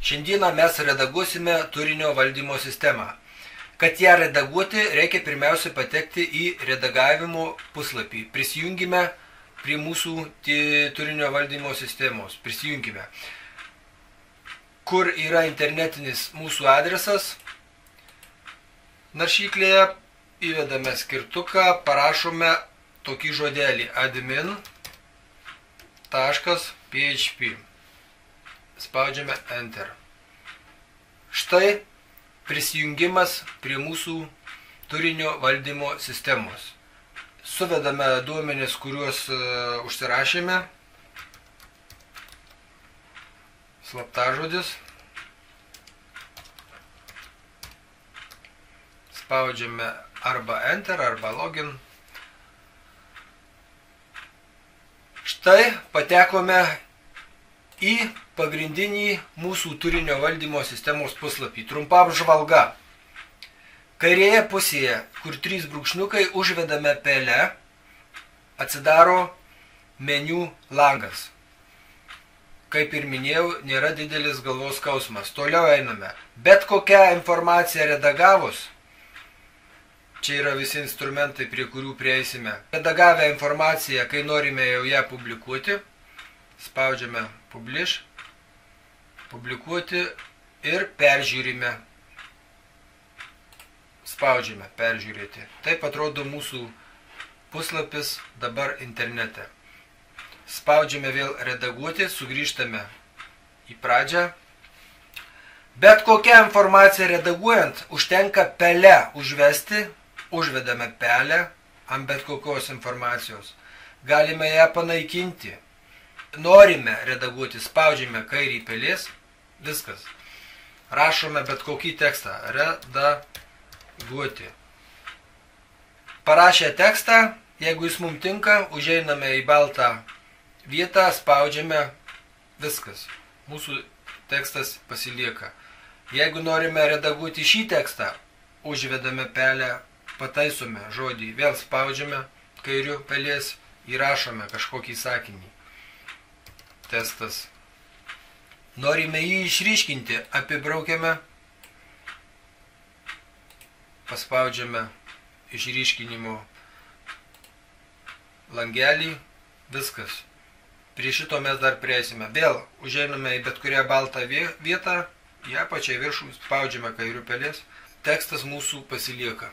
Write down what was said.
Šiandieną mes redaguosime turinio valdymo sistemą. Kad ją redaguoti, reikia pirmiausia patekti į redagavimo puslapį. Prisijungime prie mūsų turinio valdymo sistemos. Prisijungime. Kur yra internetinis mūsų adresas? Naršyklėje įvedame skirtuką, parašome tokį žodelį admin.php. Spaudžiame Enter. Štai prisijungimas prie mūsų turinio valdymo sistemos. Suvedame duomenis, kuriuos užsirašėme. Slaptažodis. Spaudžiame arba Enter, arba Login. Štai patekome į pagrindinį mūsų turinio valdymo sistemos puslapį. Trumpa apžvalga. Kairėje pusėje, kur 3 brūkšniukai, užvedame pelę, atsidaro meniu langas. Kaip ir minėjau, nėra didelis galvos skausmas. Toliau einame. Bet kokią informaciją redagavus, čia yra visi instrumentai, prie kurių prieisime. Redagavę informaciją, kai norime jau ją publikuoti, spaudžiame Publish, publikuoti ir peržiūrime. Spaudžiame peržiūrėti. Taip atrodo mūsų puslapis dabar internete. Spaudžiame vėl redaguoti, sugrįžtame į pradžią. Bet kokią informaciją redaguojant, užtenka pelę užvesti, užvedame pelę ant bet kokios informacijos. Galime ją panaikinti. Norime redaguoti, spaudžiame kairį pelės, viskas. Rašome bet kokį tekstą, redaguoti. Parašę tekstą, jeigu jis mums tinka, užeiname į baltą vietą, spaudžiame, viskas. Mūsų tekstas pasilieka. Jeigu norime redaguoti šį tekstą, užvedame pelę, pataisome žodį, vėl spaudžiame kairiu pelės, įrašome kažkokį sakinį. Testas. Norime jį išryškinti, apibraukiame, paspaudžiame išryškinimo langelį, viskas. Prie šito mes dar prieisime. Vėl užeiname į bet kurią baltą vietą, į apačią viršų spaudžiame kairiu pelės, tekstas mūsų pasilieka.